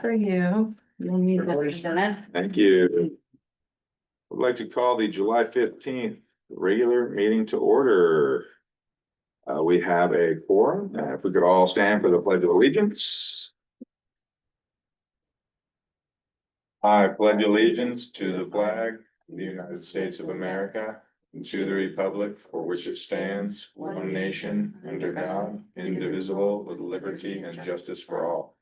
for you. You'll need that, isn't it? Thank you. I'd like to call the July 15th regular meeting to order. We have a quorum. If we could all stand for the pledge of allegiance. I pledge allegiance to the flag of the United States of America and to the republic for which it stands, one nation, under God, indivisible, with liberty and justice for all.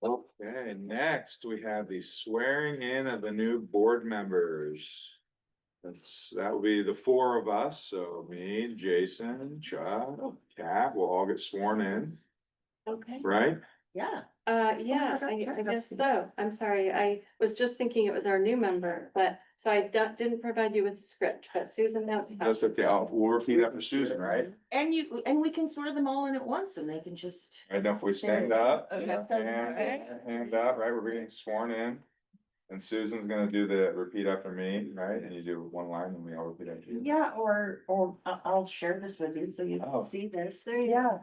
Okay, next we have the swearing in of the new board members. That will be the four of us, so me, Jason, Chuck, Kat, we'll all get sworn in, Okay. right? Yeah. Yeah, I guess so. I'm sorry. I was just thinking it was our new member, but so I didn't provide you with the script, but Susan knows. That's okay, we'll repeat after Susan, right? And we can swear them all in at once and they can just. I know if we stand up, Okay. hand up, right, we're getting sworn in. And Susan's gonna do the repeat after me, right, and you do one line and we all repeat after you. Yeah, or I'll share this with you so you Oh. can see this. Yeah.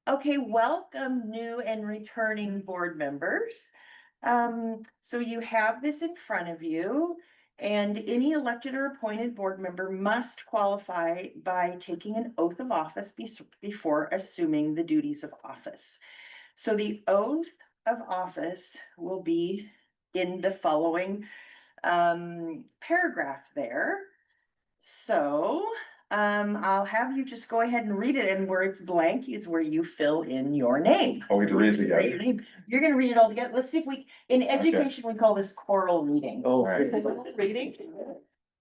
Okay, welcome new and returning board members. So you have this in front of you. And any elected or appointed board member must qualify by taking an oath of office before assuming the duties of office. So the oath of office will be in the following paragraph there. So I'll have you just go ahead and read it, and where it's blank is where you fill in your name. Oh, we can read it Write your together. name. You're gonna read it all together. Let's see if we, in education, we call this choral reading. Oh, right. Reading.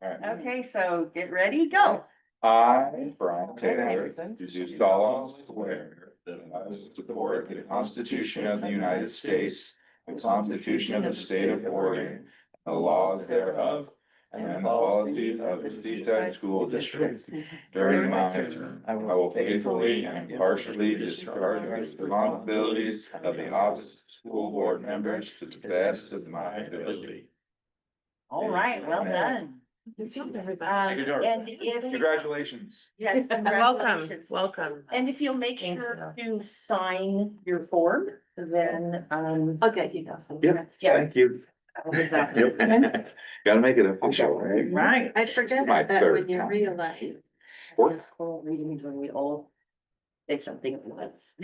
Alright. Okay, so get ready, go. I, Brian Taylor, do solemnly swear that I will support the Constitution of the United States, the Constitution of the State of Oregon, the laws thereof, and the policies of the Seaside School District. During my term, I will faithfully and impartially discharge the responsibilities of the office of school board members to the best of my ability. All right, well done. And if, Congratulations. yes, congratulations. Welcome. And if you'll make Thank sure to sign your form, then, Okay, you know. Yep, Yeah. thank you. Yep. Gotta make it official, right? Right. I forget My that third when you time. realize. Yes, choral readings when we all say something at once.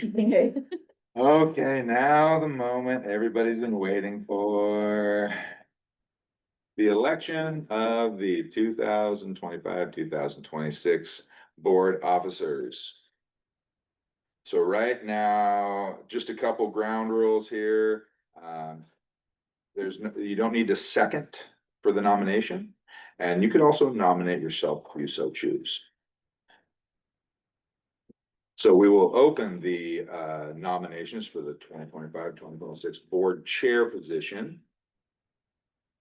Okay, now the moment everybody's been waiting for. The election of the 2025-2026 board officers. So right now, just a couple ground rules here. You don't need a second for the nomination, and you could also nominate yourself if you so choose. So we will open the nominations for the 2025-2026 board chair position.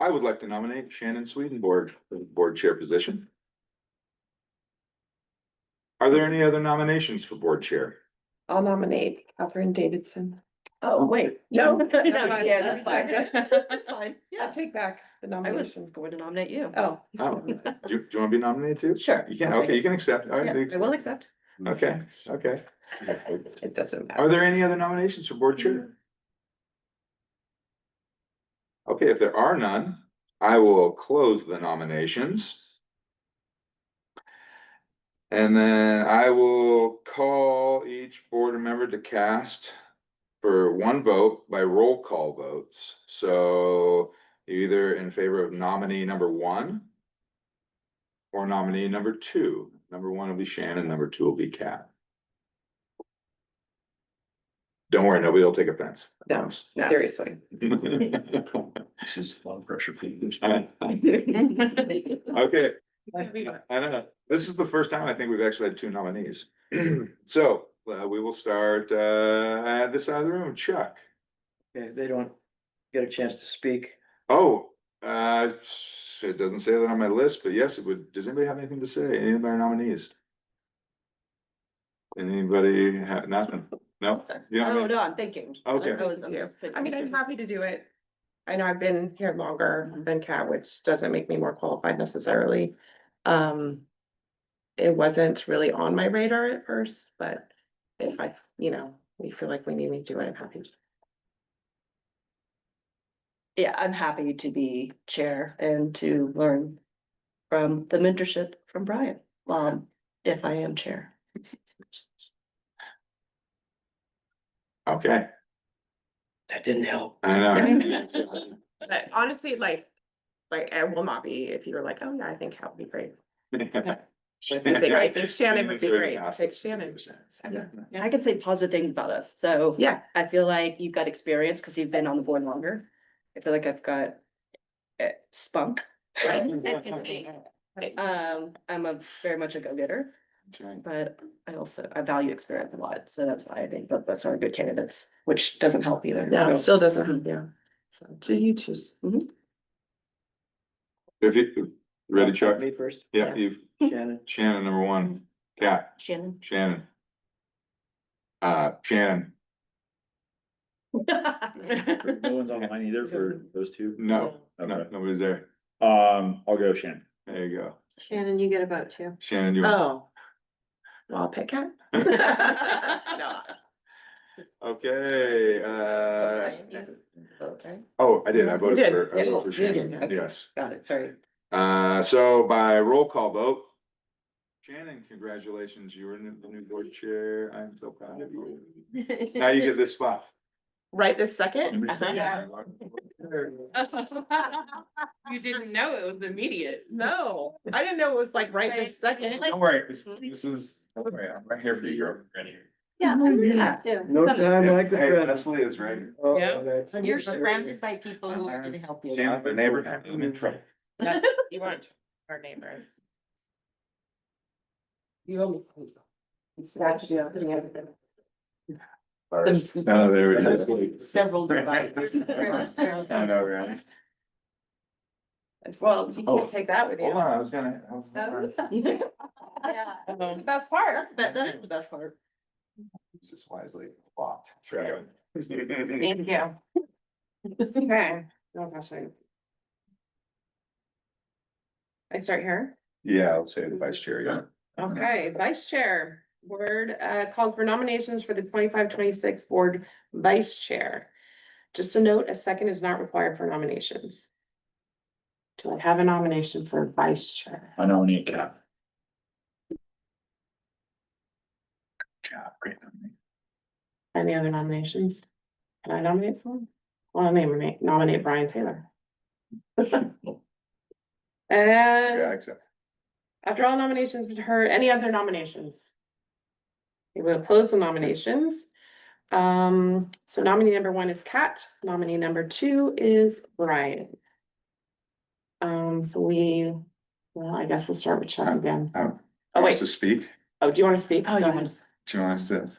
I would like to nominate Shannon Swedenborg for the board chair position. Are there any other nominations for board chair? I'll nominate Catherine Davidson. Oh, wait. No. No, yeah, that's fine. That's That's fine. I'll Yeah. take back the I was nomination. going to nominate you. Oh. Oh, do you want to be nominated too? Sure. You can, okay, you can accept. All right, Yeah, I will accept. Okay, okay. It doesn't matter. Are there any other nominations for board chair? Okay, if there are none, I will close the nominations. And then I will call each board member to cast for one vote by roll call votes. So either in favor of nominee number one or nominee number two. Number one will be Shannon, number two will be Kat. Don't worry, nobody will take offense. I No, promise. seriously. This is a lot of pressure for you. Okay, I know, this is the first time I think we've actually had two nominees. So, we will start, at this side of the room, Chuck. Okay, they don't get a chance to speak. Oh, it doesn't say that on my list, but yes, it would, does anybody have anything to say, any of our nominees? Anybody have, nothing, no? You know what I Oh, mean? no, I'm thinking. Okay. I mean, I'm happy to do it. I know I've been here longer than Kat, which doesn't make me more qualified necessarily. It wasn't really on my radar at first, but if we feel like we need me to do it, I'm happy to. yeah, I'm happy to be chair and to learn from the mentorship from Brian, if I am chair. Okay, That didn't help. I know. But honestly, like, I will not be if you're like, oh yeah, I think that would be great. I think Shannon would be great. Take Shannon. I could say positive things about us, so. Yeah. I feel like you've got experience because you've been on the board longer. I feel like I've got spunk. I'm very much a go-getter, but I value experience a lot, so that's why I think both of us are good candidates, which doesn't help either. No, still doesn't, yeah. So, do you choose? If you, ready, Chuck? Me first, Yeah, you, Shannon. Shannon, number one, Kat, Shannon. Shannon. Shannon, No one's online either for those two? no, Okay. nobody's there. I'll go Shannon. There you go. Shannon, you get a vote too. Shannon, you. Oh. Well, I'll pick Kat. No. Okay, Okay, oh, I did, I You voted did, for, I yeah. voted for You did, Shannon, okay. yes. got it, sorry. So by roll call vote. Shannon, congratulations, you were the new board chair, I'm so proud of you. Now you get this spot. Right this second? You didn't know it was immediate. No, I didn't know it was like right this second. Don't worry, this is, don't worry, I'm right here for you, you're ready. Yeah, I'm ready too. No time like the Hey, present. Leslie is ready. Oh, Yeah. that's- You're surrounded by people who are gonna help you. Shannon, the neighbor, I'm in trouble. You weren't our neighbors. You almost. No, there it is. Several divides. I know, right? Well, you Oh. can't take that with Hold you. on, I was gonna. Yeah. That's the best part. That is the best part. Use this wisely, blocked. Try it. Thank you. Okay. Oh, gosh, I start here. Yeah, I'll say the vice chair, yeah. Okay, vice chair, board called for nominations for the 25-26 board vice chair. Just a note, a second is not required for nominations. Do I have a nomination for vice chair? I nominate Kat. Job, great. Any other nominations? Can I nominate someone? Well, I nominate Brian Taylor. Yeah, And accept. after all nominations been heard, any other nominations? We will close the nominations. So nominee number 1 is Kat, nominee number 2 is Brian. Well, I guess we'll start with Chuck again. Oh, Oh, wants wait, to speak? oh, do you want to speak? Oh, Go you ahead. was. Do you want us to?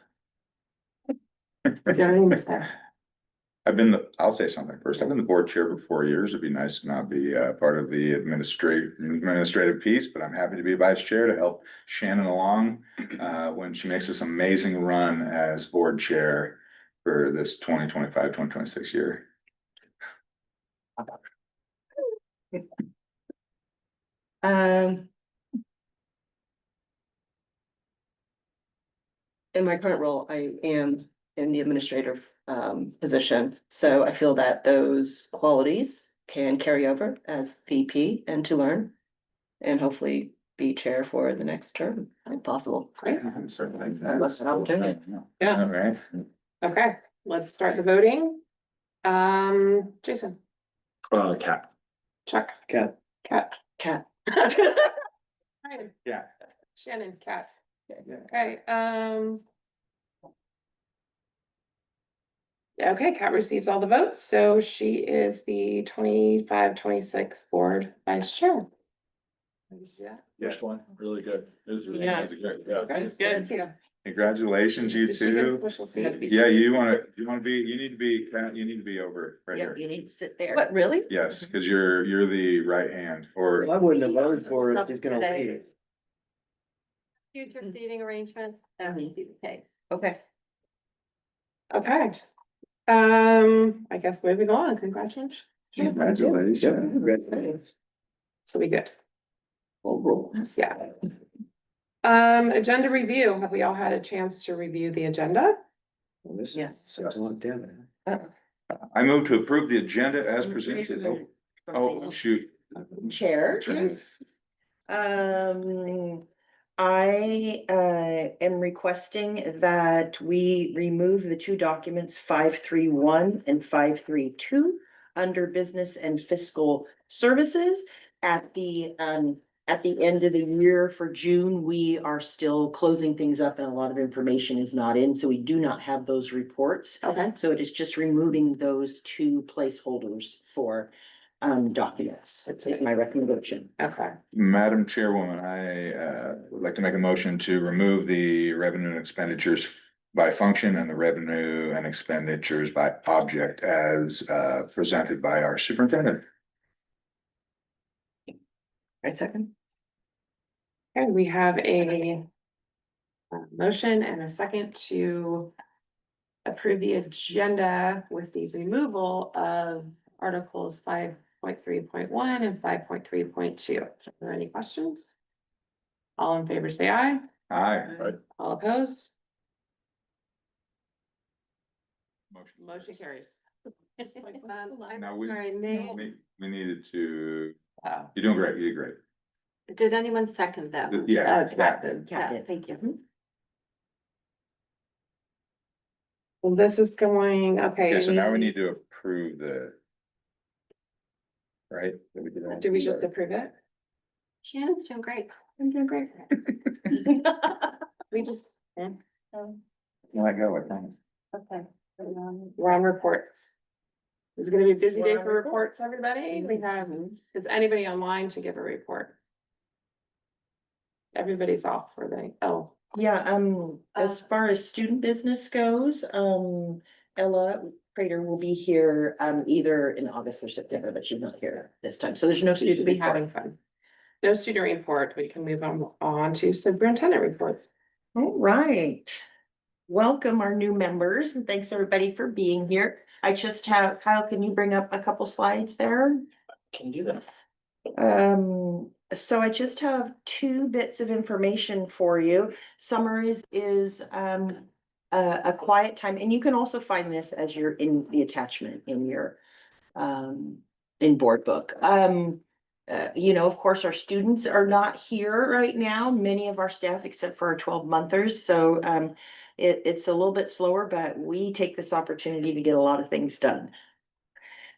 Your name is there. I'll say something first. I've been the board chair for 4 years. It'd be nice to not be part of the administrative piece, but I'm happy to be vice chair to help Shannon along when she makes this amazing run as board chair for this 2025-2026 year. In my current role, I am in the administrative position, so I feel that those qualities can carry over as VP and to learn. And hopefully be chair for the next term, if possible. Great. Certainly. That's an opportunity. Yeah. All right. Okay, let's start the voting. Jason, Kat. Chuck, Kat. Kat. Cat. Ryan, Yeah. Shannon, Kat. Yeah. Okay, okay, Kat receives all the votes, so she is the 25-26 board vice chair. First one, really good. It was really Yeah. good. That's good. Thank you. Congratulations, you Did she get two. official seat? Yeah, you need to be over right here. You need to sit there. What, really? Yes, because you're the right hand or I wouldn't have voted for it if he's gonna Today. leave. Future seating arrangement, that would be the case. Okay. Okay. I guess moving on, congratulations. Congratulations. So we good. We'll roll this. Yeah. Agenda review. Have we all had a chance to review the agenda? Well, this is Yes. second one down. I move to approve the agenda as presented. Oh, shoot. Chair, Chair. yes. I am requesting that we remove the two documents 531 and 532 under business and fiscal services. At the end of the year for June, we are still closing things up and a lot of information is not in, so we do not have those reports. Okay. So it is just removing those two placeholders for documents. It's my recommendation. Okay. Madam Chairwoman, I would like to make a motion to remove the revenue and expenditures by function and the revenue and expenditures by object as presented by our superintendent. I second. Okay, we have a motion and a second to approve the agenda with the removal of articles 5.3.1 and 5.3.2. Are there any questions? All in favor, say aye. Aye. All opposed? Motion Motion. carries. Now I'm sorry, may, we needed to, Oh. you're doing great, you did great. did anyone second that? Yeah. Captain. Yeah, thank you. Well, this is going, okay. Yeah, so now we need to approve the. Right? Did we do that? Do we just approve it? Shannon's doing great. I'm doing great. We just, Let go, I promise. Okay. we're on reports. Is it gonna be a busy day We're on for reports, everybody? We have, is anybody online to give a report? Everybody's off for the, oh, Yeah, as far as student business goes, Ella Prater will be here, either in August or September, but she's not here this time, so there's no you should student be report. having fun. No student report, we can move on to superintendent report. All right. Welcome our new members and thanks everybody for being here. I just have, Kyle, can you bring up a couple slides there? Can do that. So I just have two bits of information for you. Summer is a quiet time, and you can also find this as you're in the attachment in your in board book. You know, of course, our students are not here right now, many of our staff except for our 12-monthers. So it's a little bit slower, but we take this opportunity to get a lot of things done.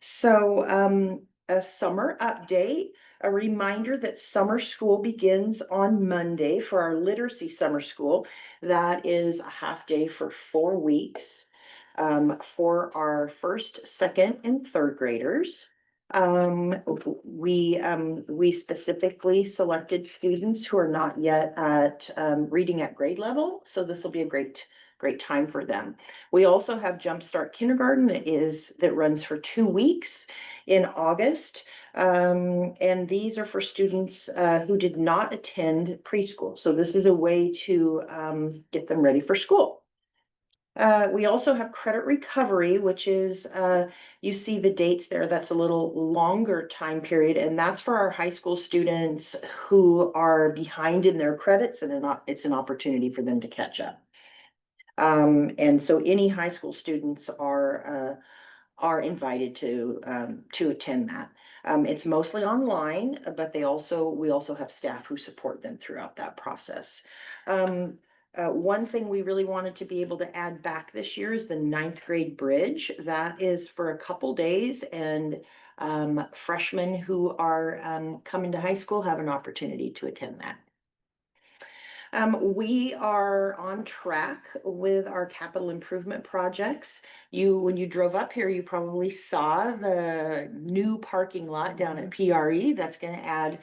So a summer update, a reminder that summer school begins on Monday for our literacy summer school. That is a half day for 4 weeks for our first, second, and third graders. We specifically selected students who are not yet at reading at grade level, so this will be a great time for them. We also have Jumpstart Kindergarten that runs for 2 weeks in August. And these are for students who did not attend preschool. So this is a way to get them ready for school. We also have credit recovery, which is, you see the dates there, that's a little longer time period, and that's for our high school students who are behind in their credits, and it's an opportunity for them to catch up. And so any high school students are invited to attend that. It's mostly online, but we also have staff who support them throughout that process. One thing we really wanted to be able to add back this year is the 9th grade bridge. That is for a couple days, and freshmen who are coming to high school have an opportunity to attend that. We are on track with our capital improvement projects. When you drove up here, you probably saw the new parking lot down at PRE. That's going to add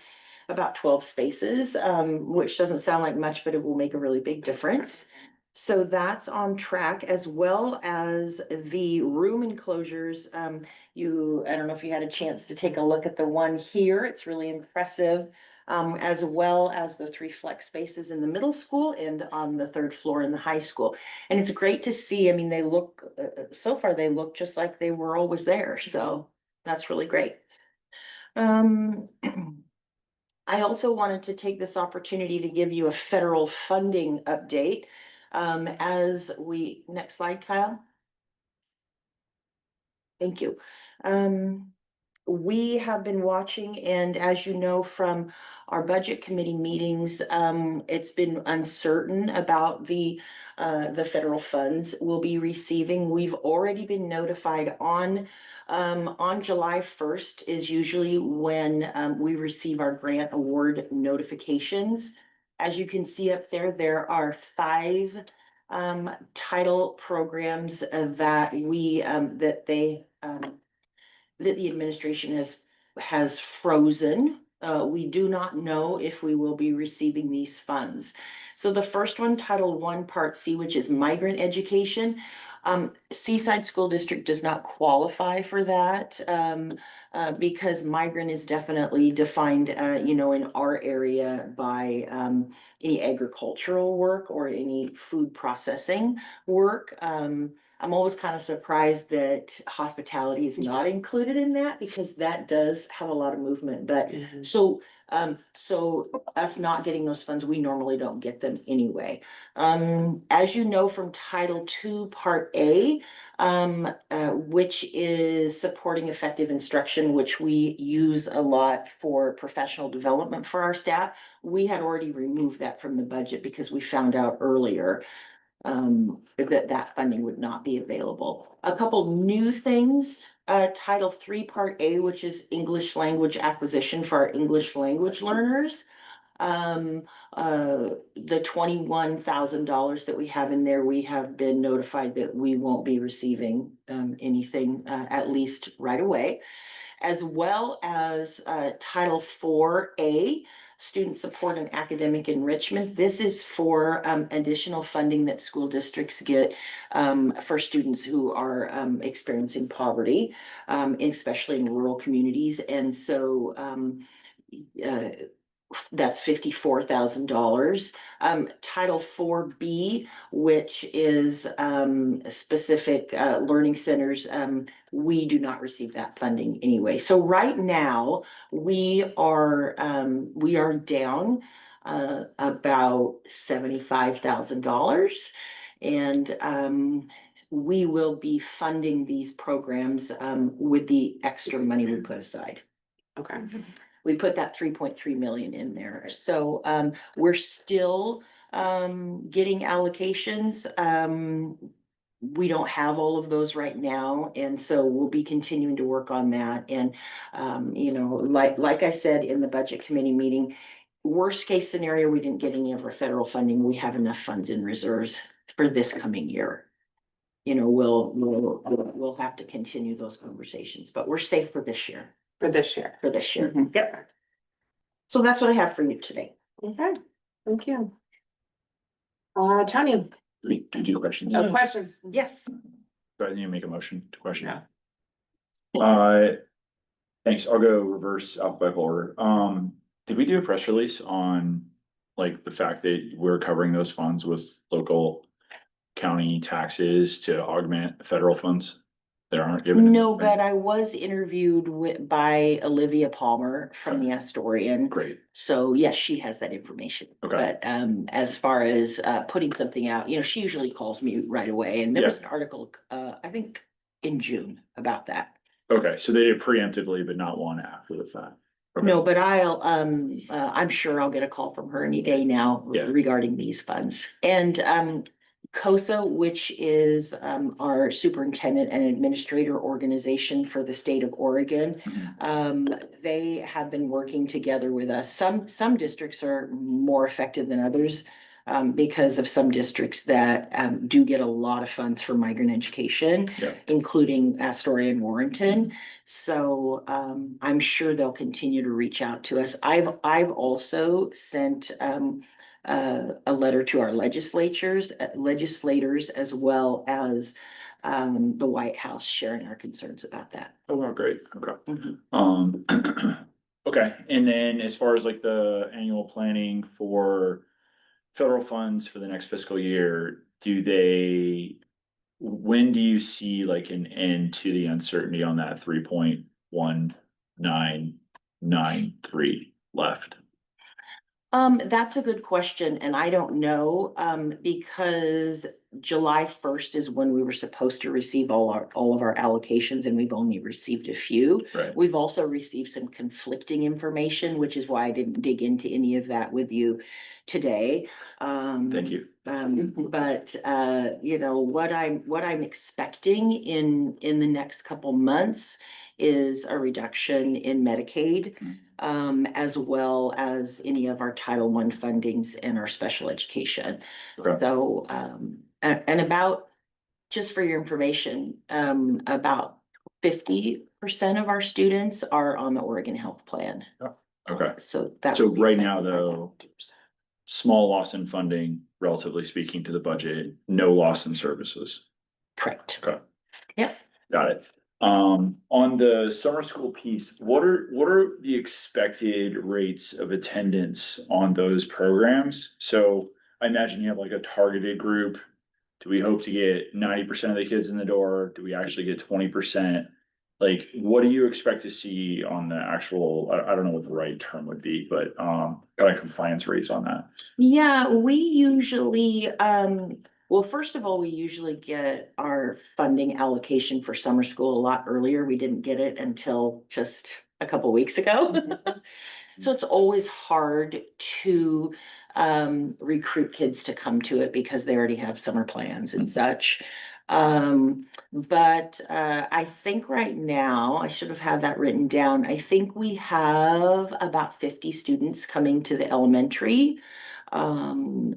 about 12 spaces, which doesn't sound like much, but it will make a really big difference. So that's on track, as well as the room enclosures. I don't know if you had a chance to take a look at the one here. It's really impressive. As well as the 3 flex spaces in the middle school and on the 3rd floor in the high school. And it's great to see. I mean, they look, so far they look just like they were always there. So that's really great. I also wanted to take this opportunity to give you a federal funding update. Next slide, Kyle. Thank you. We have been watching, and as you know from our budget committee meetings, it's been uncertain about the federal funds we'll be receiving. We've already been notified on July 1st is usually when, we receive our grant award notifications. As you can see up there, there are 5 title programs that that the administration has frozen. We do not know if we will be receiving these funds. So the first one, Title I, Part C, which is migrant education. Seaside School District does not qualify for that, because migrant is definitely defined, in our area by, any agricultural work or any food processing work. I'm always kind of surprised that hospitality is not included in that because that does have a lot of movement, but so us not getting those funds, we normally don't get them anyway. As you know from Title II, Part A, which is supporting effective instruction, which we use a lot for professional development for our staff. We had already removed that from the budget because we found out earlier that funding would not be available. A couple new things, Title III, Part A, which is English language acquisition for our English language learners. The $21,000 that we have in there, we have been notified that we won't be receiving anything, at least right away. As well as Title IV-A, student support and academic enrichment. This is for additional funding that school districts get for students who are experiencing poverty, especially in rural communities. And so that's $54,000. Title IV-B, which is specific learning centers, we do not receive that funding anyway. So right now we are down about $75,000, and we will be funding these programs with the extra money we put aside. Okay. We put that 3.3 million in there. So we're still getting allocations. We don't have all of those right now, and so we'll be continuing to work on that. And like I said in the budget committee meeting, worst case scenario, we didn't get any of our federal funding. We have enough funds in reserves for this coming year. We'll have to continue those conversations, but we're safe for this year. For this year. For this year. Yep. So that's what I have for you today. Okay, thank you. Tanya, Do you do questions? no questions? Yes. Do I need to make a motion to question? Yeah. Thanks. I'll go reverse alphabetical order. Did we do a press release on like the fact that we're covering those funds with local county taxes to augment federal funds that aren't given? No, but I was interviewed by Olivia Palmer from the Astorian. Great. So yes, she has that information. Okay. But as far as putting something out, she usually calls me right away. And there was an article, I think in June about that. Okay, so they did preemptively, but not one after the fact. Okay. No, but I'm sure I'll get a call from her any day now regarding these funds. And COSA, which is our superintendent and administrator organization for the state of Oregon. They have been working together with us. Some districts are more effective than others because of some districts that do get a lot of funds for migrant education, including Astoria and Warrenton. So I'm sure they'll continue to reach out to us. I've also sent a letter to our legislators, as well as the White House, sharing our concerns about that. Oh, great. Okay. Okay, and then as far as like the annual planning for federal funds for the next fiscal year, when do you see like an end to the uncertainty on that 3.1993 left? That's a good question, and I don't know, because July first is when we were supposed to receive all of our allocations, and we've only received a few. Right. We've also received some conflicting information, which is why I didn't dig into any of that with you today. Thank you. But, you know, what I'm expecting in the next couple months is a reduction in Medicaid, as well as any of our Title I fundings and our special education. Okay. So, and about, just for your information, about 50% of our students are on the Oregon Health Plan. Okay. So that. So would be right kind now, of though, small loss in funding, relatively speaking to the budget, no loss in services. correct. Okay. Yep. Got it. On the summer school piece, what are the expected rates of attendance on those programs? So I imagine you have like a targeted group. Do we hope to get 90% of the kids in the door? Do we actually get 20%? Like, what do you expect to see on the actual, I don't know what the right term would be, but kind of compliance rates on that? Yeah, we usually, well, first of all, we usually get our funding allocation for summer school a lot earlier. We didn't get it until just a couple weeks ago. So it's always hard to recruit kids to come to it because they already have summer plans and such. But I think right now, I should have had that written down. I think we have about 50 students coming to the elementary. So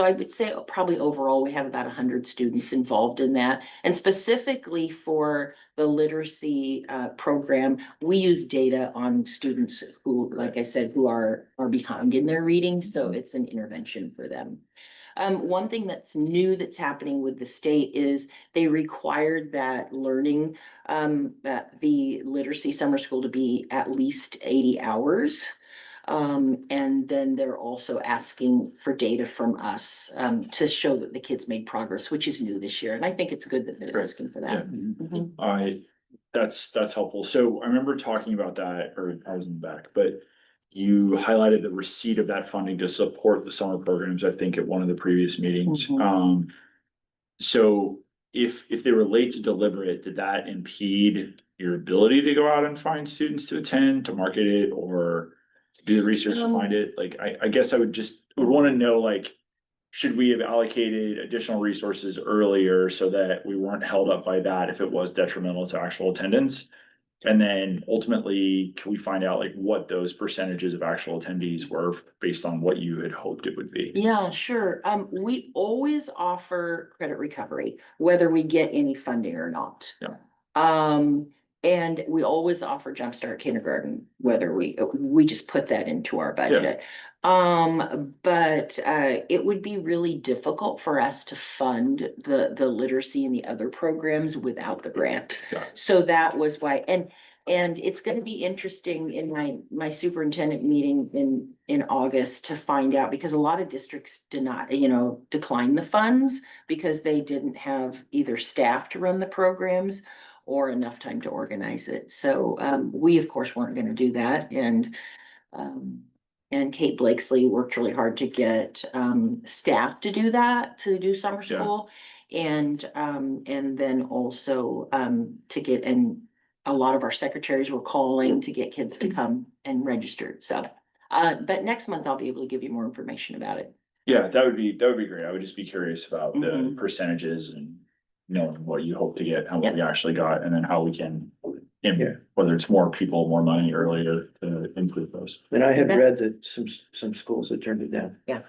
I would say probably overall, we have about 100 students involved in that. And specifically for the literacy program, we use data on students who, like I said, who are behind in their reading, so it's an intervention for them. One thing that's new that's happening with the state is they required that learning, that the literacy summer school to be at least 80 hours. And then they're also asking for data from us, to show that the kids made progress, which is new this year. And I think it's good that they're Great. asking for that. Mhm. That's helpful. So I remember talking about that, or I was in the back, but you highlighted the receipt of that funding to support the summer programs, I think at one of the previous meetings. Mhm. So if they were late to deliver it, did that impede your ability to go out and find students to attend, to market it, or to do the research to find it? Like, I guess I would want to know, like, should we have allocated additional resources earlier so that we weren't held up by that if it was detrimental to actual attendance? And then ultimately, can we find out like what those percentages of actual attendees were based on what you had hoped it would be? Yeah, sure. We always offer credit recovery, whether we get any funding or not. Yeah. And we always offer Jumpstart Kindergarten, whether we just put that into our budget. But it would be really difficult for us to fund the literacy and the other programs without the grant. Yeah. So that was why, and it's gonna be interesting in my superintendent meeting in August to find out, because a lot of districts did not, decline the funds because they didn't have either staff to run the programs or enough time to organize it. So we of course weren't gonna do that, and Kate Blakesley worked really hard to get staff to do that, to do summer Yeah. school. And then also to get, and a lot of our secretaries were calling to get kids to come and register. So but next month I'll be able to give you more information about it. Yeah, that would be great. I would just be curious about the Mhm. percentages and knowing what you hope to get, how much we actually got, and then how we can, whether it's more people, more money earlier to include those. And I had Okay. read that some schools had turned it down. Yeah.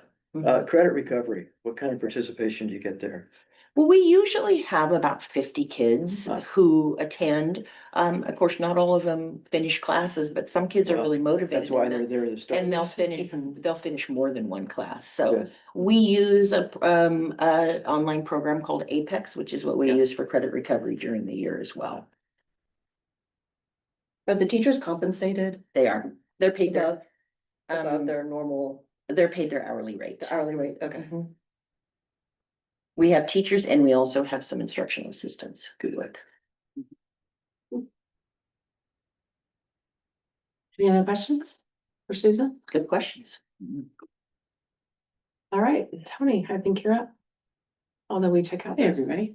Credit recovery, what kind of participation do you get there? Well, we usually have about 50 kids Huh. who attend. Of course, not all of them finish classes, but some kids are Well, really motivated. That's why in they're that. there to start. And they'll finish more than one class. So Good. we use a online program called Apex, which is what we Yeah. use for credit recovery during the year as well. Are the teachers compensated They are, they're paid their, above their normal, they're paid their hourly rate. the hourly rate? Okay. Mhm. We have teachers and we also have some instructional assistants who work. Any other questions? For Susan? Good questions. All right, Tony, I think you're up. Although we check out. Hey, this. everybody.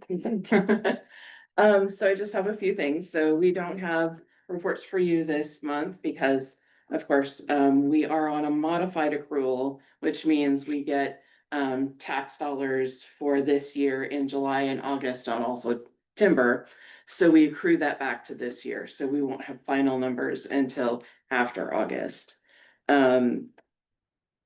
So I just have a few things. So we don't have reports for you this month because, of course, we are on a modified accrual, which means we get tax dollars for this year in July and August on also timber. So we accrue that back to this year. So we won't have final numbers until after August.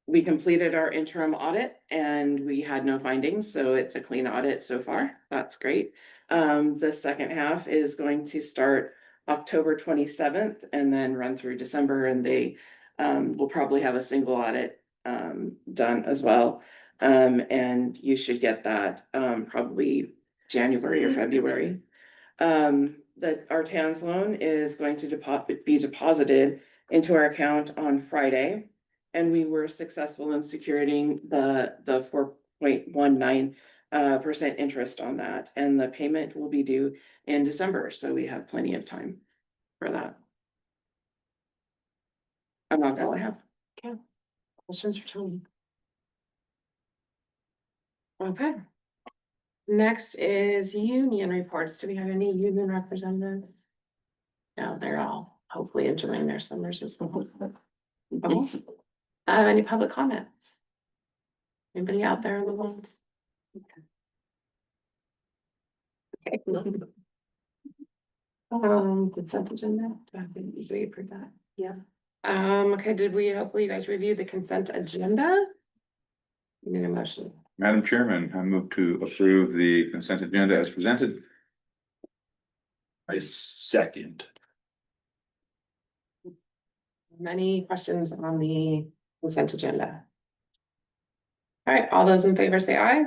We completed our interim audit and we had no findings, so it's a clean audit so far. That's great. The second half is going to start October 27th and then run through December, and they will probably have a single audit done as well. And you should get that probably January or February. That our TANs loan is going to be deposited into our account on Friday. And we were successful in securing the 4.19% interest on that, and the payment will be due in December, so we have plenty of time for that. And that's all I have. Okay. Questions for Tony? Okay. Next is union reports. Do we have any union representatives? No, they're all hopefully enjoying their summers as well. Okay. Any public comments? Anybody out there in the ones? Okay. Consent agenda, do I have to usually approve that? Yeah. Okay, did we, hopefully you guys review the consent agenda? You need a motion. Madam Chairman, I move to approve the consent agenda as presented. I second. Any questions on the consent agenda? All right, all those in favor say aye.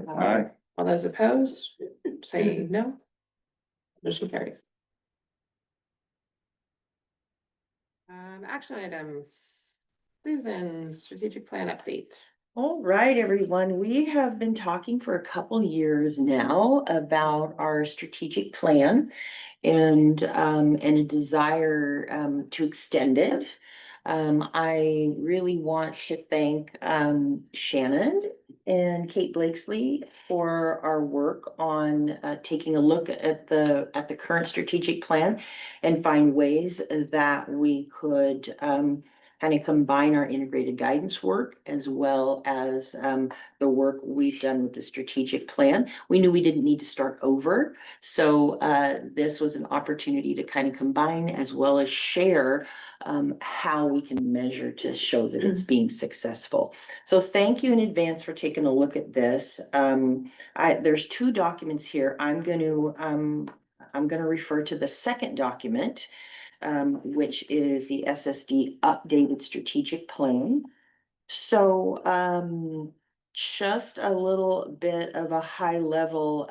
Aye. All those opposed, say no. Motion carries. Action items. Susan, strategic plan update. All right, everyone, we have been talking for a couple years now about our strategic plan and a desire to extend it. I really want to thank Shannon and Kate Blakesley for our work on taking a look at the current strategic plan and find ways that we could kind of combine our integrated guidance work as well as the work we've done with the strategic plan. We knew we didn't need to start over. So this was an opportunity to kind of combine as well as share how we can measure to show that it's being successful. So thank you in advance for taking a look at this. There's two documents here. I'm going to refer to the second document, which is the SSD updated strategic plan. So just a little bit of a high level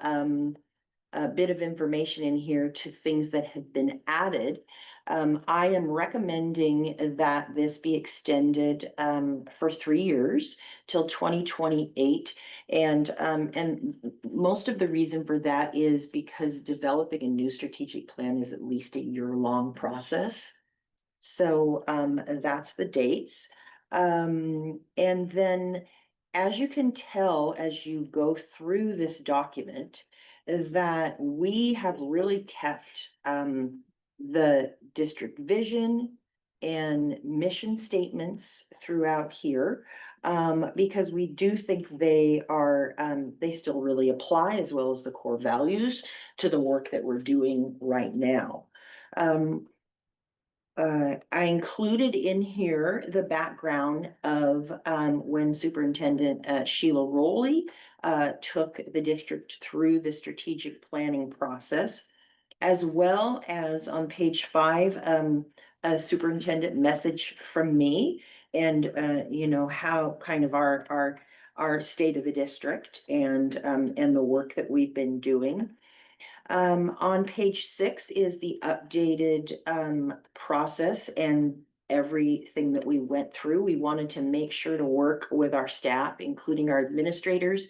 a bit of information in here to things that have been added. I am recommending that this be extended for 3 years till 2028. And most of the reason for that is because developing a new strategic plan is at least a year-long process. So that's the dates. And then as you can tell, as you go through this document, that we have really kept the district vision and mission statements throughout here, because we do think they are, they still really apply, as well as the core values to the work that we're doing right now. I included in here the background of when Superintendent Sheila Rowley took the district through the strategic planning process, as well as on page 5, a superintendent message from me, and you know, how kind of our state of the district and the work that we've been doing. On page 6 is the updated process and everything that we went through. We wanted to make sure to work with our staff, including our administrators,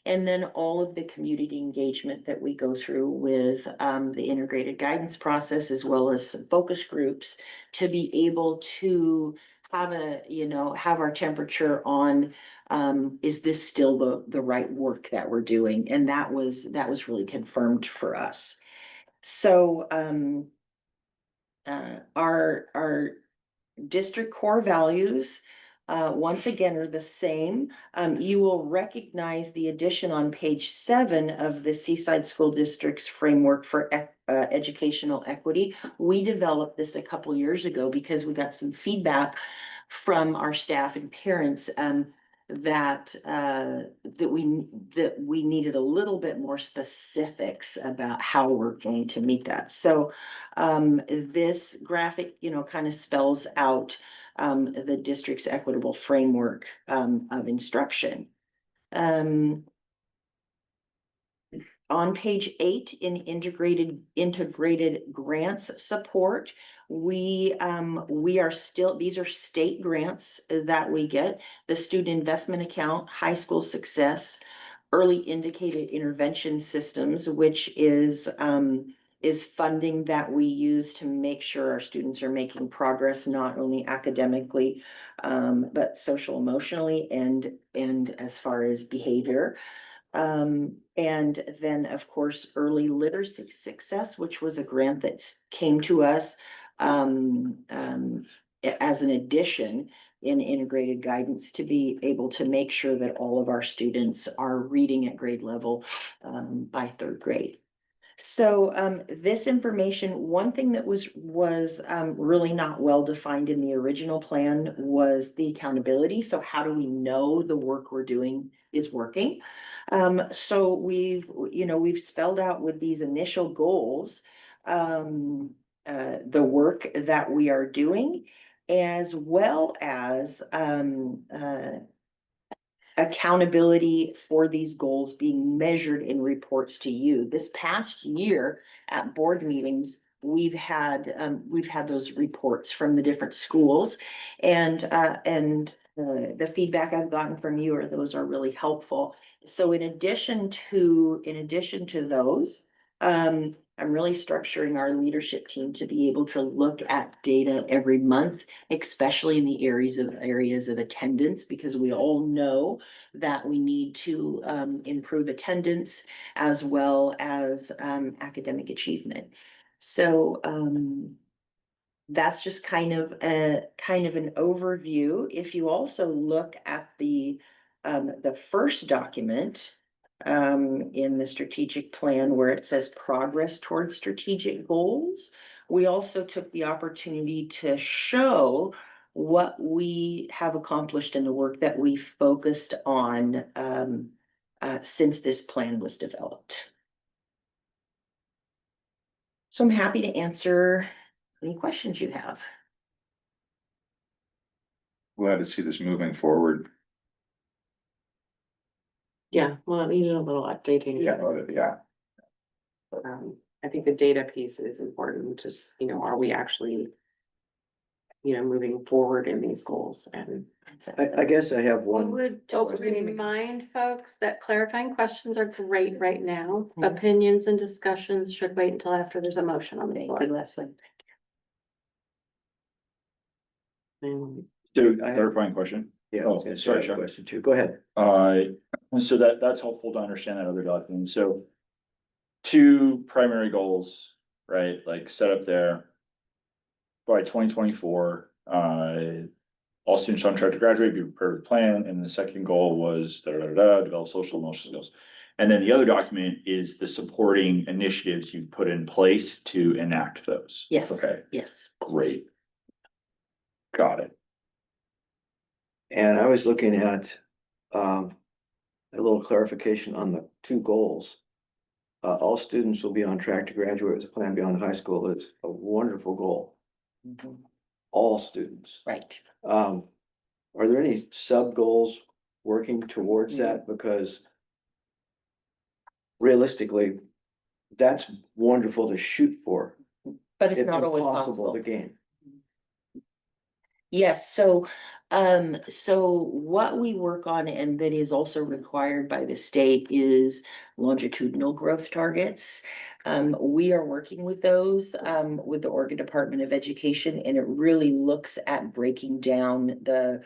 and then all of the community engagement that we go through with the integrated guidance process, as well as some focus groups, to be able to have have our temperature on, is this still the right work that we're doing? And that was really confirmed for us. So, our district core values, once again, are the same. You will recognize the addition on page 7 of the Seaside School District's framework for educational equity. We developed this a couple years ago because we got some feedback from our staff and parents, that we needed a little bit more specifics about how we're going to meet that. So this graphic, kind of spells out the district's equitable framework of instruction. On page 8 in integrated grants support, we are still, these are state grants that we get: the student investment account, high school success, early indicated intervention systems, which is funding that we use to make sure our students are making progress, not only academically, but social emotionally and as far as behavior. And then, of course, early literacy success, which was a grant that came to us as an addition in integrated guidance to be able to make sure that all of our students are reading at grade level by 3rd grade. So this information, one thing that was really not well defined in the original plan was the accountability. So how do we know the work we're doing is working? So we've spelled out with these initial goals the work that we are doing, as well as accountability for these goals being measured in reports to you. This past year at board meetings, we've had those reports from the different schools, and the feedback I've gotten from you are those are really helpful. So in addition to those, I'm really structuring our leadership team to be able to look at data every month, especially in the areas of attendance, because we all know that we need to improve attendance as well as academic achievement. So that's just kind of an overview. If you also look at the first document in the strategic plan where it says progress towards strategic goals, we also took the opportunity to show what we have accomplished in the work that we focused on since this plan was developed. So I'm happy to answer any questions you have. Glad to see this moving forward. Yeah, well, it needed a little updating. Yeah. I think the data piece is important, just, are we actually, moving forward in these goals? And I guess I have I one. would Oh, just we didn't even- remind folks that clarifying questions are great right now. Mhm. Opinions and discussions should wait until after there's a motion on the Thank floor. you, Leslie. So clarifying question. Yeah, Oh, sorry, sorry, Chuck. question 2. Go ahead. So that's helpful to understand that other document. So 2 primary goals, right? Like set up there by 2024, all students on track to graduate, be prepared with a plan. And the second goal was develop social emotional skills. And then the other document is the supporting initiatives you've put in place to enact those. Yes. Okay, Yes. great. Got it. And I was looking at a little clarification on the 2 goals. All students will be on track to graduate with a plan beyond high school is a wonderful goal. All students. Right. Are there any sub goals working towards that? Because realistically, that's wonderful to shoot for. But it's It's not always impossible possible. to gain. Yes, so what we work on and that is also required by the state is longitudinal growth targets. We are working with those, with the Oregon Department of Education, and it really looks at breaking down the,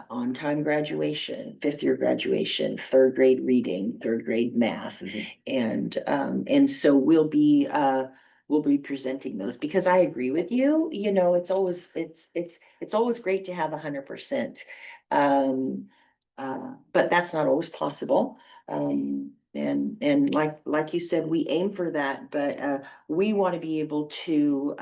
on-time graduation, fifth year graduation, third grade reading, third grade math. And so we'll be presenting those because I agree with you, it's always, it's always great to have 100%. But that's not always possible. And like you said, we aim for that, but we want to be able to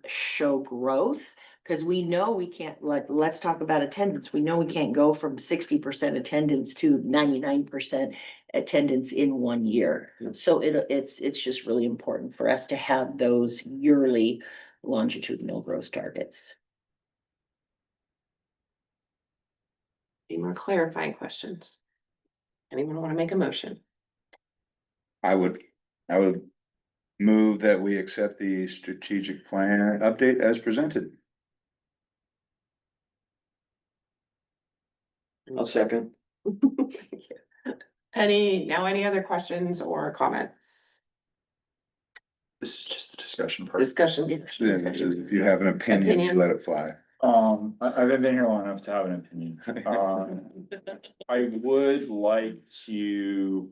show growth. Cause we know we can't, like, let's talk about attendance. We know we can't go from 60% attendance to 99% attendance in 1 year. So it's just really important for us to have those yearly longitudinal growth targets. Any more clarifying questions? Anyone want to make a motion? I would move that we accept the strategic plan update as presented. I'll second. Any other questions or comments? This is just a discussion part. Discussion. If you have an opinion, you let it fly. I've been here long enough to have an opinion. I would like to.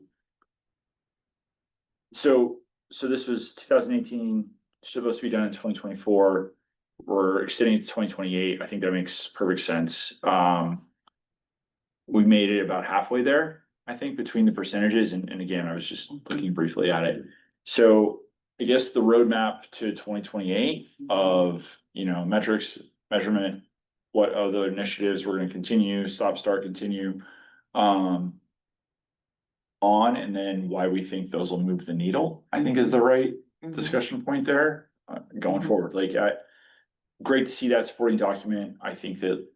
So this was 2018, supposed to be done in 2024. We're extending it to 2028. I think that makes perfect sense. We made it about halfway there, I think, between the percentages, and again, I was just looking briefly at it. So I guess the roadmap to 2028 of, metrics, measurement, what other initiatives we're gonna continue, stop, start, continue, on, and then why we think those will move the needle, I think is the right discussion point there, going forward. Like, great to see that supporting document. I think that,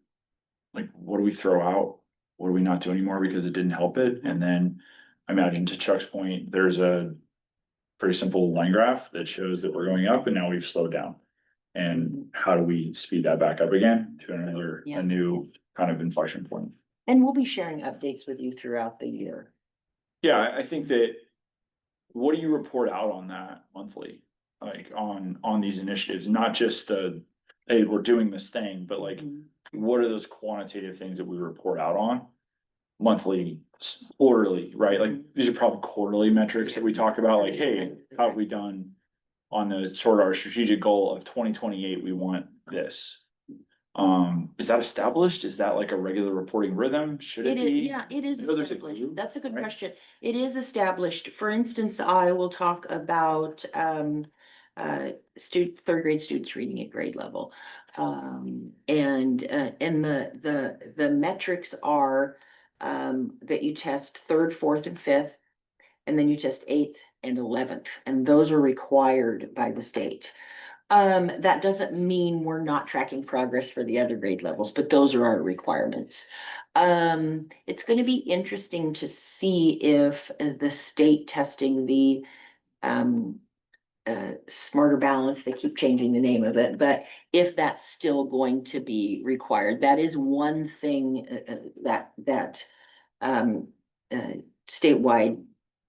like, what do we throw out? What do we not do anymore because it didn't help it? And then I imagine, to Chuck's point, there's a pretty simple line graph that shows that we're going up and now we've slowed down. And how do we speed that back up again to a new kind of inflection point? And we'll be sharing updates with you throughout the year. Yeah, I think that, what do you report out on that monthly? Like, on these initiatives, not just hey, we're doing this thing, but like, what are those quantitative things that we report out on? Monthly, quarterly, right? Like, these are probably quarterly metrics that we talk about, like, hey, how have we done on the sort of our strategic goal of 2028, we want this. Is that established? Is that like a regular reporting rhythm? Should it be? Yeah, it is I know there's a established. glue, That's a good right? question. It is established. For instance, I will talk about third grade students reading at grade level. And the metrics are that you test third, fourth, and fifth, and then you test eighth and 11th, and those are required by the state. That doesn't mean we're not tracking progress for the other grade levels, but those are our requirements. It's going to be interesting to see if the state testing the Smarter Balance, they keep changing the name of it, but if that's still going to be required, that is one thing that statewide,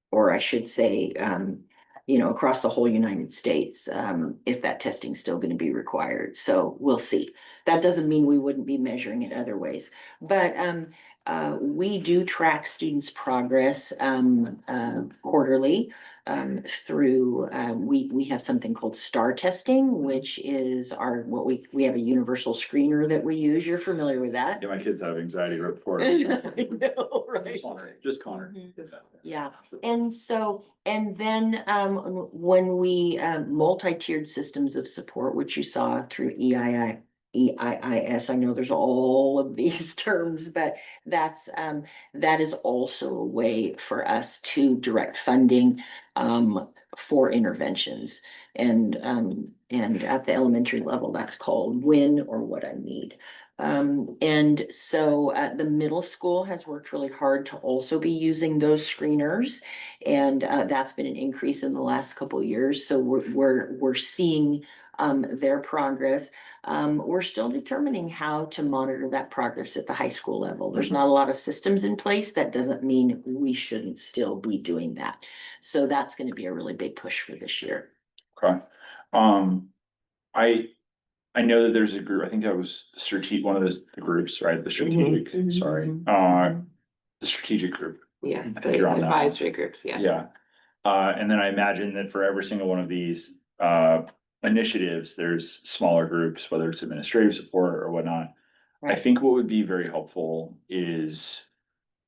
or I should say, across the whole United States, if that testing's still gonna be required. So we'll see. That doesn't mean we wouldn't be measuring it other ways. But we do track students' progress quarterly through, we have something called STAR testing, which is we have a universal screener that we use. You're familiar with that? Yeah, my kids have anxiety report. I know, right? Just Connor. Yeah, and then when we multi-tiered systems of support, which you saw through EIIS, I know there's all of these terms, but that is also a way for us to direct funding for interventions. And at the elementary level, that's called When or What I Need. And so the middle school has worked really hard to also be using those screeners. And that's been an increase in the last couple of years. So we're seeing their progress. We're still determining how to monitor that progress at the high school level. There's not a lot of systems in place. That doesn't mean we shouldn't still be doing that. So that's going to be a really big push for this year. Okay. I know that there's a group, I think that was the strategic, one of the groups, right? The strategic, sorry, the strategic group. Yeah, I think the you're on that one. advisory groups, yeah. Yeah. And then I imagine that for every single one of these initiatives, there's smaller groups, whether it's administrative support or whatnot. I Right. think what would be very helpful is,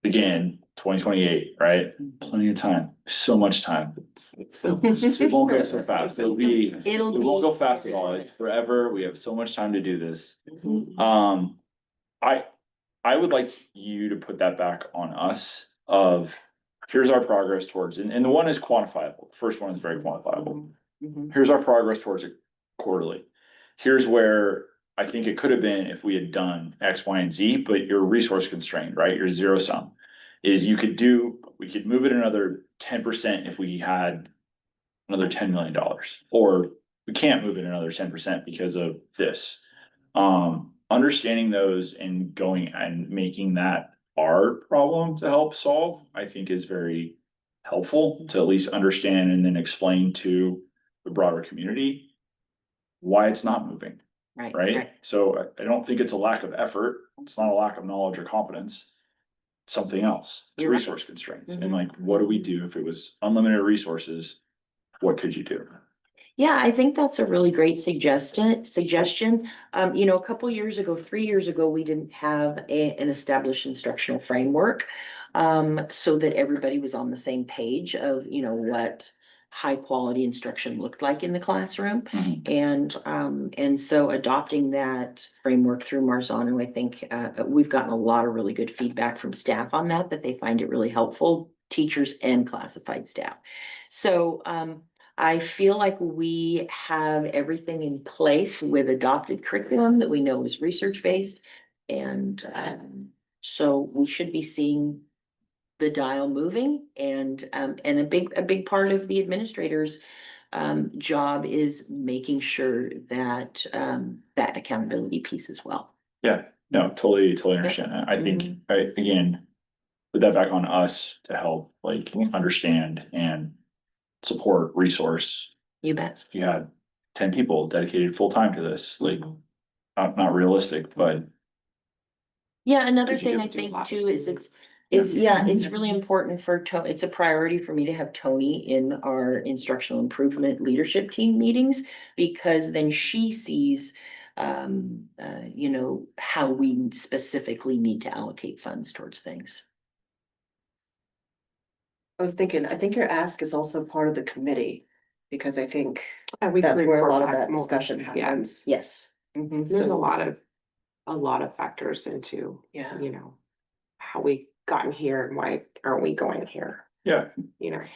again, 2028, right? Plenty of time, so much time. It won't go so fast. It won't go fast at all. It's forever. We have so much time to do this. I would like you to put that back on us of, here's our progress towards, and the one is quantifiable. The first one is very quantifiable. Here's our progress towards it quarterly. Here's where I think it could have been if we had done X, Y, and Z, but you're resource constrained, right? You're zero sum. Is we could move it another 10% if we had another $10 million, or we can't move it another 10% because of this. Understanding those and going and making that our problem to help solve, I think is very helpful to at least understand and then explain to the broader community why it's not moving, right? So I don't think it's a lack of effort. It's not a lack of knowledge or competence. It's something else. It's You're right. resource constraints. And like, what do we do if it was unlimited resources? What could you do? Yeah, I think that's a really great suggestion. A couple years ago, 3 years ago, we didn't have an established instructional framework. So that everybody was on the same page of, what high quality instruction looked like in the classroom. And so adopting that framework through Marzano, I think we've gotten a lot of really good feedback from staff on that they find it really helpful, teachers and classified staff. So I feel like we have everything in place with adopted curriculum that we know is research-based. And so we should be seeing the dial moving, and a big part of the administrator's job is making sure that that accountability piece as well. Yeah, no, totally understand that. I think, again, put that back on us to help understand and support resource. You bet. If you had 10 people dedicated full-time to this, not realistic, but. Yeah, another Could you thing I do a think lot? too is it's really important it's a priority for me to have Tony in our instructional improvement leadership team meetings, because then she sees how we specifically need to allocate funds towards things. I was thinking, I think your ask is also part of the committee, because I think We that's can where a report lot of back that more. discussion Yeah. happens. Yes. There's a lot of factors into, Yeah. how we gotten here and why aren't we going here, Yeah.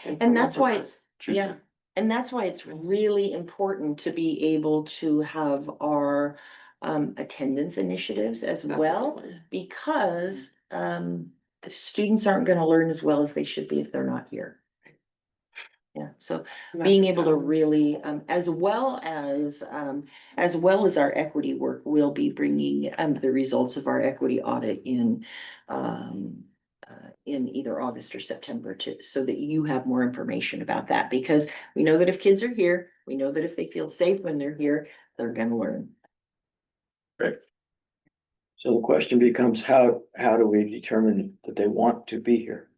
And that's why it's, Interesting. and that's why it's really important to be able to have our attendance initiatives as well, because the students aren't gonna learn as well as they should be if they're not here. Yeah, so being able to really, as well as our equity work, we'll be bringing the results of our equity audit in either August or September so that you have more information about that, because we know that if kids are here, we know that if they feel safe when they're here, they're gonna learn. Great. So the question becomes, how do we determine that they want to be here?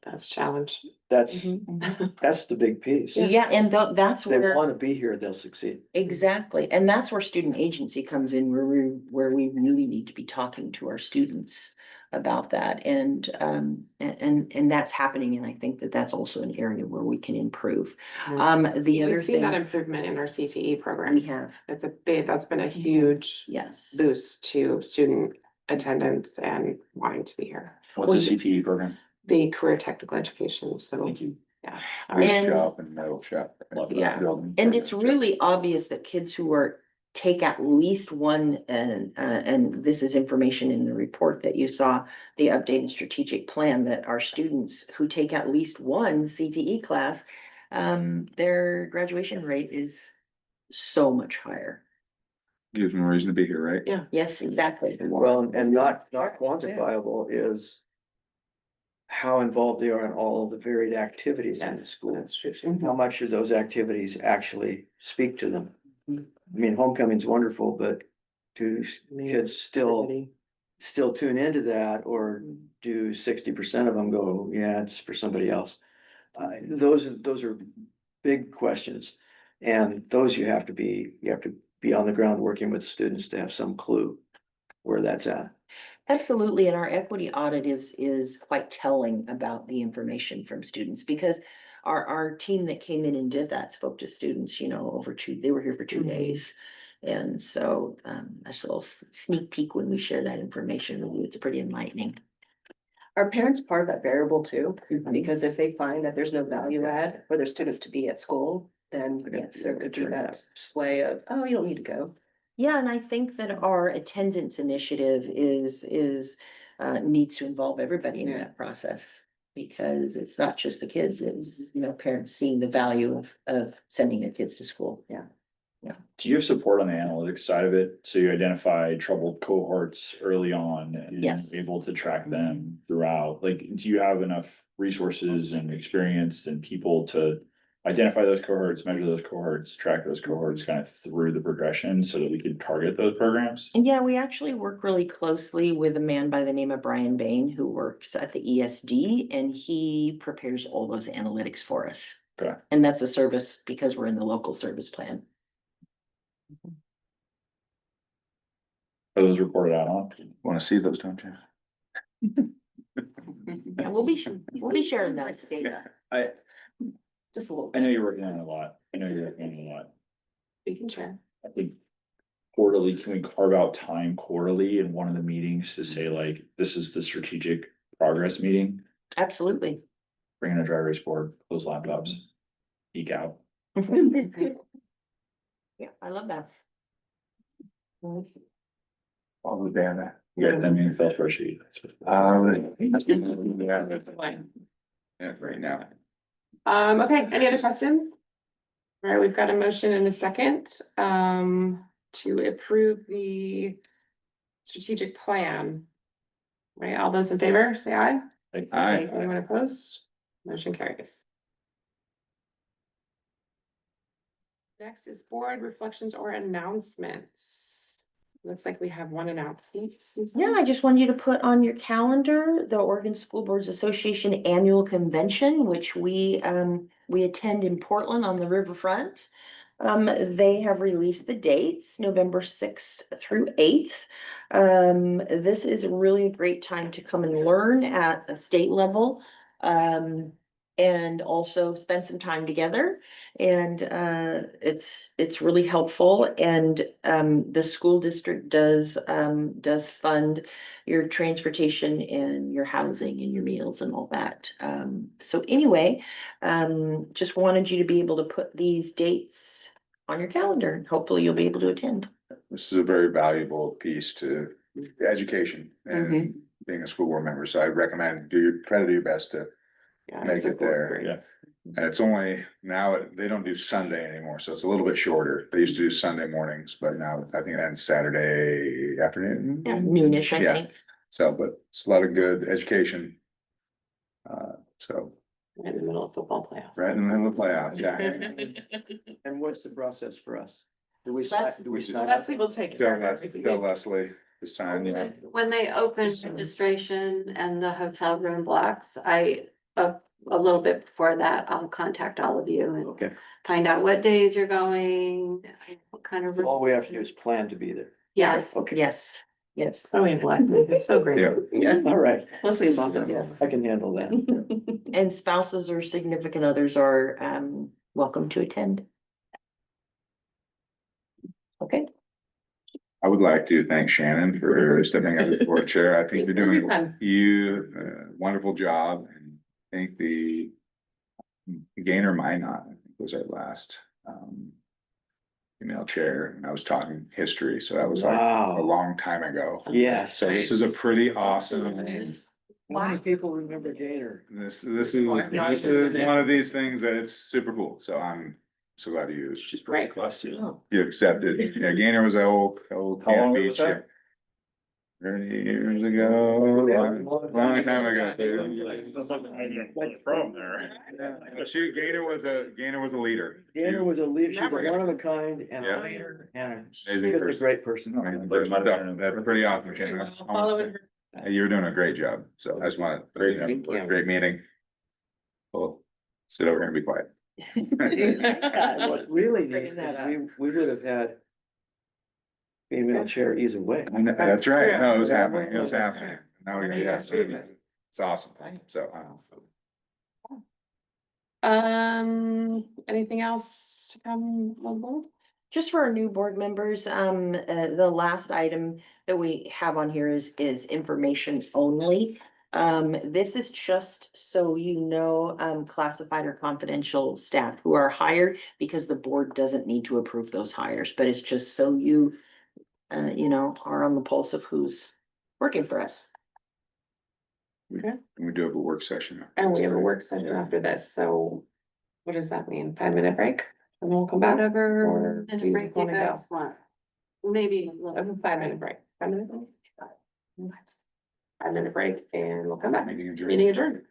That's a challenge. That's the big piece. Yeah, and that's If they where. want to be here, they'll succeed. Exactly, and that's where student agency comes in, where we really need to be talking to our students about that, and that's happening, and I think that that's also an area where we can improve. The other We've seen that thing improvement in our CTE program. we have, That's been a huge yes, boost to student attendance and wanting to be here. What's the CTE program? The career technical education, so, Thank you. yeah. And- Shop and metal shop. Yeah. and it's really obvious that kids who are take at least one, and this is information in the report that you saw, the updated strategic plan, that our students who take at least one CTE class, their graduation rate is so much higher. Gives them a reason to be here, right? Yeah, yes, exactly. Well, and not quantifiable is how involved they are in all of the varied activities in the Yes, school. that's true. How much do those activities actually speak to them? I mean, homecoming's wonderful, but do kids still tune into that, or do 60% of them go, yeah, it's for somebody else? Those are big questions. And those you have to be on the ground working with students to have some clue where that's at. Absolutely, and our equity audit is quite telling about the information from students, because our team that came in and did that spoke to students, you know, they were here for 2 days. And so, that's a little sneak peek when we share that information with you. It's pretty enlightening. Are parents part of that variable too? Because if they find that there's no value add for their students to be at school, then yes, there could be that sway of, oh, you don't need to go. Yeah, and I think that our attendance initiative needs to involve everybody in Yeah. that process. Because it's not just the kids, it's, you know, parents seeing the value of sending their kids to school, yeah. Do you have support on the analytics side of it? So you identify troubled cohorts early on and Yes. able to track them throughout? Like, do you have enough resources and experience and people to identify those cohorts, measure those cohorts, track those cohorts kind of through the progression so that we can target those programs? And yeah, we actually work really closely with a man by the name of Brian Bain, who works at the ESD, and he prepares all those analytics for us. Okay. And that's a service because we're in the local service plan. Are those reported out on? Want to see those, don't you? Yeah, we'll be sharing that data, I just a little. know you're working on it a lot. I know you're working on it a lot. We can share. I think quarterly, can we carve out time quarterly in one of the meetings to say like, this is the strategic progress meeting? Absolutely. Bring in a dry erase board, close laptops, geek out. Yeah, I love that. All the data. Yeah, that means Excel spreadsheet. Yeah, right now. Okay, any other questions? All right, we've got a motion and a second, to approve the strategic plan. Right, all those in favor, say aye. Aye. Anyone opposed? Motion carries. Next is board reflections or announcements. Looks like we have one announcement. Susan? Yeah, I just wanted you to put on your calendar the Oregon School Boards Association Annual Convention, which we attend in Portland on the riverfront. They have released the dates, November 6th through 8th. This is really a great time to come and learn at a state level. And also spend some time together, and it's really helpful. And the school district does fund your transportation and your housing and your meals and all that. So anyway, just wanted you to be able to put these dates on your calendar, and hopefully you'll be able to attend. This is a very valuable piece to education and being a school board member, so I recommend try to do your best to Yeah, make it's a it cool there. experience. And it's only now, they don't do Sunday anymore, so it's a little bit shorter. They used to do Sunday mornings, but now I think it ends Saturday afternoon. Yeah, noonish, I Yeah. think. So, but it's a lot of good education. So Right in the middle of football playoff. right in the middle of the playoffs, yeah. And what's the process for us? Do we That's- sign up? Leslie will take care of everything. Tell Leslie to sign, yeah. When they open registration and the hotel room blocks, a little bit before that, I'll contact all of you and Okay, find out what days you're going, what kind of. all we have to do is plan to be there. Yes, Okay. Yes, yes. Oh, and Leslie, they're so great. Yeah. All right, Leslie is awesome. Yes. I can handle that. And spouses or significant others are welcome to attend. Okay. I would like to thank Shannon for stepping up as board chair. I think you're doing a wonderful job, and I think the Gainer Minot, I think was our last female chair, and I was talking history, so that was like a Wow, long time ago. yes. So this is a pretty awesome. How many people remember Gator? This is one of these things that it's super cool, so I'm so glad you She's pretty close to. Oh. you accepted. Yeah, Gainer was an old How long ago Beach, was that? yeah. 30 years ago, long time ago. From there. Gainer was a leader. Gator was a leader, she was Never a gonna- one of a kind and Yeah. a leader and Amazing she was a person. great person. That's pretty awesome, Gainer. Following her. You were doing a great job, so I just want to, Thank you. great meeting. Well, sit over here and be quiet. What's really neat is we would have had female chair either way. That's right, true. no, it was happening. Now we, yes, it's awesome, so. Anything else to come on board? Just for our new board members, the last item that we have on here is information only. This is just so you know, classified or confidential staff who are hired because the board doesn't need to approve those hires, but it's just so you, you know, are on the pulse of who's working for us. We do have a work session. And we have a work session after this, so what does that mean? 5-minute break? And then we'll come back? Whatever. Or do you break you wanna go? guys want. Maybe. a little- A 5-minute break. 5 minutes? 5-minute break and we'll come back. Meeting adjourned. Meeting adjourned.